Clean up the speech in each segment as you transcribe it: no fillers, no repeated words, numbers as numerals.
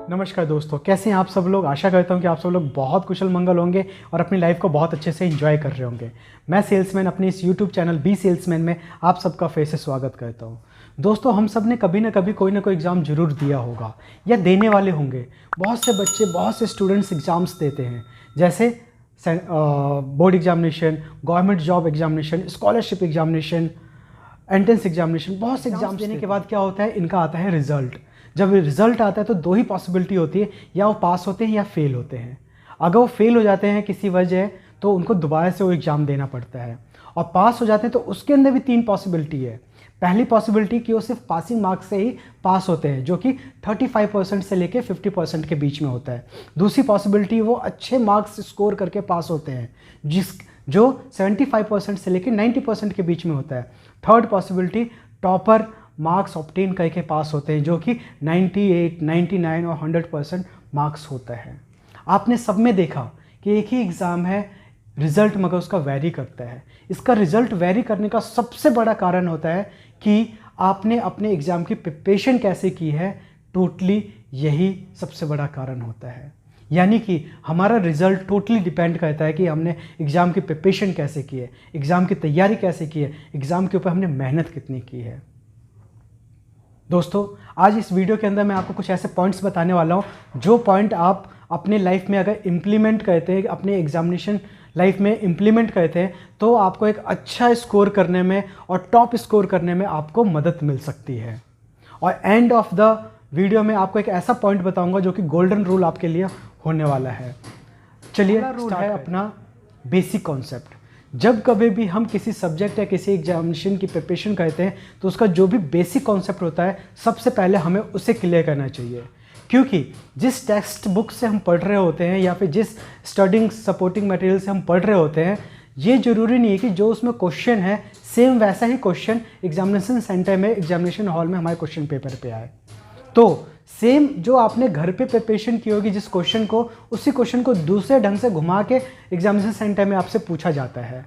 नमस्कार दोस्तों, कैसे हैं आप सब लोग। आशा करता हूं कि आप सब लोग बहुत कुशल मंगल होंगे और अपनी लाइफ को बहुत अच्छे से एंजॉय कर रहे होंगे। मैं सेल्समैन अपने इस यूट्यूब चैनल बी सेल्समैन में आप सबका फिर से स्वागत करता हूं। दोस्तों, हम सब ने कभी ना कभी कोई ना कोई एग्ज़ाम जरूर दिया होगा या देने वाले होंगे। बहुत से बच्चे, बहुत से स्टूडेंट्स एग्ज़ाम्स देते हैं, जैसे board examination, government job examination, scholarship examination, entrance examination. बहुत से एग्जाम्स देने के बाद क्या होता है, इनका आता है रिजल्ट। जब रिजल्ट आता है तो दो ही पॉसिबिलिटी होती है, या वो पास होते हैं या फेल होते हैं। अगर वो फेल हो जाते हैं किसी वजह, तो उनको दोबारा से वो एग्ज़ाम देना पड़ता है। और पास हो जाते हैं तो उसके अंदर भी तीन पॉसिबिलिटी है। पहली पॉसिबिलिटी कि वो सिर्फ पासिंग मार्क्स से ही पास होते हैं, जो कि 35% से लेके 50% के बीच में होता है। दूसरी पॉसिबिलिटी, वो अच्छे मार्क्स स्कोर करके पास होते हैं, जो 75% से लेके 90% के बीच में होता है। Third possibility, topper marks obtain करके पास होते हैं, जो कि 98, 99 और 100% मार्क्स होता है। आपने सब में देखा कि एक ही एग्ज़ाम है, रिज़ल्ट मगर उसका वैरी करता है। इसका रिज़ल्ट वैरी करने का सबसे बड़ा कारण होता है कि आपने अपने एग्ज़ाम की प्रिपरेशन कैसे की है। टोटली यही सबसे बड़ा कारण होता है। यानी कि हमारा रिज़ल्ट टोटली डिपेंड करता है कि हमने एग्ज़ाम की प्रिपरेशन कैसे की है, एग्ज़ाम की तैयारी कैसे की है, एग्ज़ाम के ऊपर हमने मेहनत कितनी की है। दोस्तों, आज इस वीडियो के अंदर मैं आपको कुछ ऐसे पॉइंट्स बताने वाला हूँ, जो पॉइंट आप अपने लाइफ में अगर इम्प्लीमेंट करते हैं, अपने एग्जामिनेशन लाइफ में इम्प्लीमेंट करते हैं, तो आपको एक अच्छा स्कोर करने में और टॉप स्कोर करने में आपको मदद मिल सकती है। और एंड ऑफ द वीडियो में आपको एक ऐसा पॉइंट बताऊंगा जो कि गोल्डन रूल आपके लिए होने वाला है। चलिए, रूल है अपना बेसिक कॉन्सेप्ट। जब कभी भी हम किसी सब्जेक्ट या किसी एग्जामिनेशन की प्रिपरेशन करते हैं, तो उसका जो भी बेसिक कॉन्सेप्ट होता है, सबसे पहले हमें उसे क्लियर करना चाहिए। क्योंकि जिस टेक्स्ट बुक से हम पढ़ रहे होते हैं या फिर जिस स्टडिंग सपोर्टिंग मटेरियल से हम पढ़ रहे होते हैं, ये ज़रूरी नहीं है कि जो उसमें क्वेश्चन है सेम वैसा ही क्वेश्चन एग्जामिनेशन सेंटर में, एग्जामिनेशन हॉल में हमारे क्वेश्चन पेपर पे आए। तो सेम जो आपने घर पे प्रिपरेशन की होगी जिस क्वेश्चन को, उसी क्वेश्चन को दूसरे ढंग से घुमा के एग्जामिनेशन सेंटर में आपसे पूछा जाता है।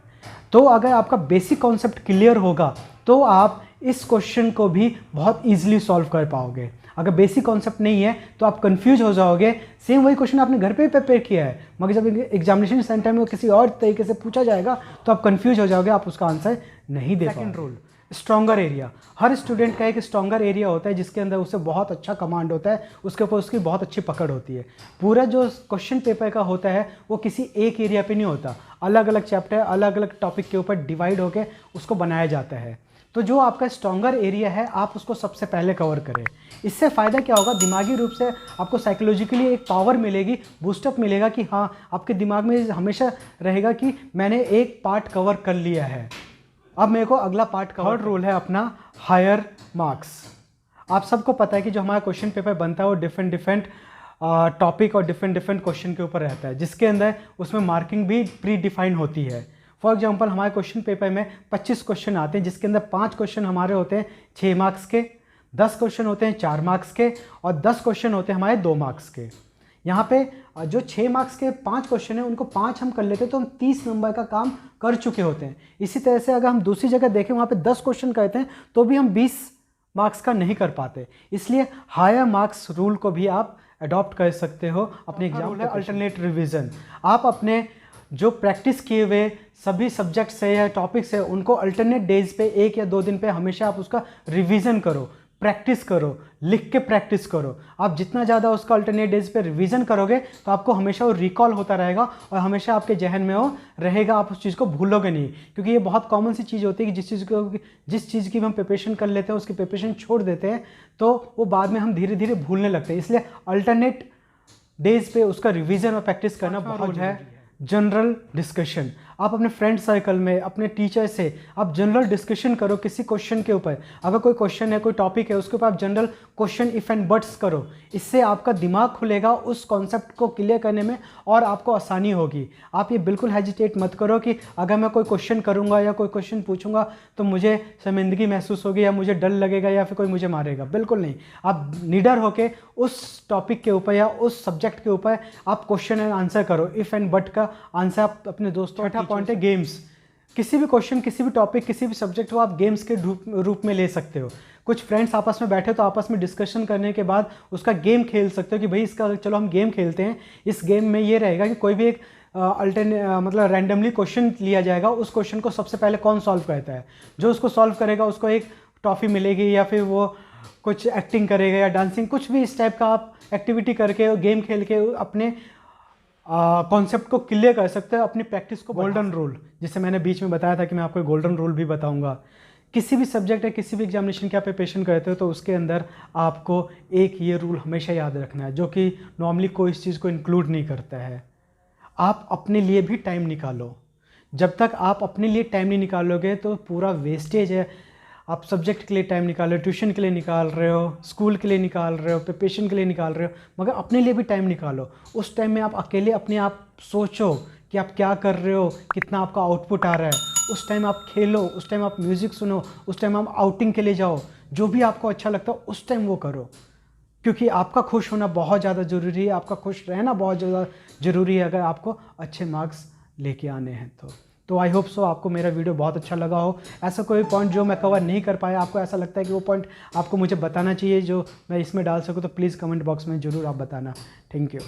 तो अगर आपका बेसिक कॉन्सेप्ट क्लियर होगा तो आप इस क्वेश्चन को भी बहुत ईजिली सॉल्व कर पाओगे। अगर बेसिक कॉन्सेप्ट नहीं है तो आप कंफ्यूज हो जाओगे। सेम वही क्वेश्चन आपने घर पे प्रिपेयर किया है, मगर जब एग्जामिनेशन सेंटर में वो किसी और तरीके से पूछा जाएगा तो आप कंफ्यूज हो जाओगे, आप उसका आंसर नहीं दे पाओगे। Second rule, stronger area. हर स्टूडेंट का एक स्ट्रॉन्गर एरिया होता है जिसके अंदर उसे बहुत अच्छा कमांड होता है, उसके ऊपर उसकी बहुत अच्छी पकड़ होती है। पूरा जो क्वेश्चन पेपर का होता है वो किसी एक एरिया पे नहीं होता, अलग अलग चैप्टर, अलग अलग टॉपिक के ऊपर डिवाइड होकर उसको बनाया जाता है। तो जो आपका स्ट्रॉन्गर एरिया है, आप उसको सबसे पहले कवर करें। इससे फ़ायदा क्या होगा, दिमागी रूप से आपको साइकोलॉजिकली एक पावर मिलेगी, बूस्टअप मिलेगा कि हाँ, आपके दिमाग में हमेशा रहेगा कि मैंने एक पार्ट कवर कर लिया है, अब मेरे को अगला पार्ट कवर। थर्ड रूल है अपना हायर मार्क्स। आप सबको पता है कि जो हमारा क्वेश्चन पेपर बनता है वो डिफरेंट टॉपिक और डिफरेंट क्वेश्चन के ऊपर रहता है, जिसके अंदर उसमें मार्किंग भी प्री डिफाइन होती है। फॉर एग्जांपल, हमारे क्वेश्चन पेपर में 25 क्वेश्चन आते हैं, जिसके अंदर 5 क्वेश्चन हमारे होते हैं 6 मार्क्स के, 10 क्वेश्चन होते हैं 4 मार्क्स के और 10 क्वेश्चन होते हैं हमारे 2 मार्क्स के। यहाँ पे जो 6 मार्क्स के 5 क्वेश्चन हैं, उनको 5 हम कर लेते हैं तो हम 30 नंबर का काम कर चुके होते हैं। इसी तरह से अगर हम दूसरी जगह देखें, वहाँ पे 10 क्वेश्चन करते हैं तो भी हम 20 मार्क्स का नहीं कर पाते। इसलिए हायर मार्क्स रूल को भी आप अडॉप्ट कर सकते हो अपने एग्जाम में। अल्टरनेट रिवीजन, आप अपने जो प्रैक्टिस किए हुए सभी सब्जेक्ट्स है या टॉपिक्स है, उनको अल्टरनेट डेज पे 1 या 2 दिन पे हमेशा आप उसका रिवीजन करो, प्रैक्टिस करो, लिख के प्रैक्टिस करो। आप जितना ज़्यादा उसका अल्टरनेट डेज पे रिवीजन करोगे तो आपको हमेशा वो रिकॉल होता रहेगा और हमेशा आपके जहन में वो रहेगा, आप उस चीज़ को भूलोगे नहीं। क्योंकि ये बहुत कॉमन सी चीज़ होती है कि जिस चीज़ की हम प्रिपरेशन कर लेते हैं, उसकी प्रिपरेशन छोड़ देते हैं, तो वो बाद में हम धीरे धीरे भूलने लगते हैं। इसलिए अल्टरनेट डेज पे उसका रिवीजन और प्रैक्टिस करना बहुत है। जनरल डिस्कशन, आप अपने फ्रेंड सर्कल में, अपने टीचर से आप जनरल डिस्कशन करो किसी क्वेश्चन के ऊपर। अगर कोई क्वेश्चन है, कोई टॉपिक है, उसके ऊपर आप general question if and buts करो। इससे आपका दिमाग खुलेगा उस कॉन्सेप्ट को क्लियर करने में और आपको आसानी होगी। आप ये बिल्कुल हेजिटेट मत करो कि अगर मैं कोई क्वेश्चन करूँगा या कोई क्वेश्चन पूछूंगा तो मुझे शर्मिंदगी महसूस होगी या मुझे डर लगेगा या फिर कोई मुझे मारेगा। बिल्कुल नहीं, आप निडर होकर उस टॉपिक के ऊपर या उस सब्जेक्ट के ऊपर आप क्वेश्चन एंड आंसर करो। इफ़ एंड बट का आंसर आप अपने दोस्तों। छठा पॉइंट है गेम्स। किसी भी क्वेश्चन, किसी भी टॉपिक, किसी भी सब्जेक्ट को आप गेम्स के रूप में ले सकते हो। कुछ फ्रेंड्स आपस में बैठे तो आपस में डिस्कशन करने के बाद उसका गेम खेल सकते हो कि भाई इसका चलो हम गेम खेलते हैं। इस गेम में ये रहेगा कि कोई भी एक मतलब रैंडमली क्वेश्चन लिया जाएगा, उस क्वेश्चन को सबसे पहले कौन सॉल्व करता है, जो उसको सॉल्व करेगा उसको एक ट्रॉफी मिलेगी, या फिर वो कुछ एक्टिंग करेगा या डांसिंग, कुछ भी इस टाइप का आप एक्टिविटी करके गेम खेल के अपने कॉन्सेप्ट को क्लियर कर सकते हैं, अपनी प्रैक्टिस को। गोल्डन रूल, जिसे मैंने बीच में बताया था कि मैं आपको गोल्डन रूल भी बताऊंगा। किसी भी सब्जेक्ट या किसी भी एग्जामिनेशन की आप प्रिपरेशन करते हो तो उसके अंदर आपको एक ये रूल हमेशा याद रखना है, जो कि नॉर्मली कोई इस चीज़ को इंक्लूड नहीं करता है। आप अपने लिए भी टाइम निकालो। जब तक आप अपने लिए टाइम नहीं निकालोगे तो पूरा वेस्टेज है। आप सब्जेक्ट के लिए टाइम निकाल रहे हो, ट्यूशन के लिए निकाल रहे हो, स्कूल के लिए निकाल रहे हो, प्रिपरेशन के लिए निकाल रहे हो, मगर अपने लिए भी टाइम निकालो। उस टाइम में आप अकेले अपने आप सोचो कि आप क्या कर रहे हो, कितना आपका आउटपुट आ रहा है। उस टाइम आप खेलो, उस टाइम आप म्यूज़िक सुनो, उस टाइम आप आउटिंग के लिए जाओ, जो भी आपको अच्छा लगता है उस टाइम वो करो, क्योंकि आपका खुश होना बहुत ज़्यादा ज़रूरी है, आपका खुश रहना बहुत ज़्यादा ज़रूरी है अगर आपको अच्छे मार्क्स लेके आने हैं तो आई होप सो आपको मेरा वीडियो बहुत अच्छा लगा हो। ऐसा कोई पॉइंट जो मैं कवर नहीं कर पाया, आपको ऐसा लगता है कि वो पॉइंट आपको मुझे बताना चाहिए जो मैं इसमें डाल सकूँ, तो प्लीज़ कमेंट बॉक्स में ज़रूर आप बताना। Thank you.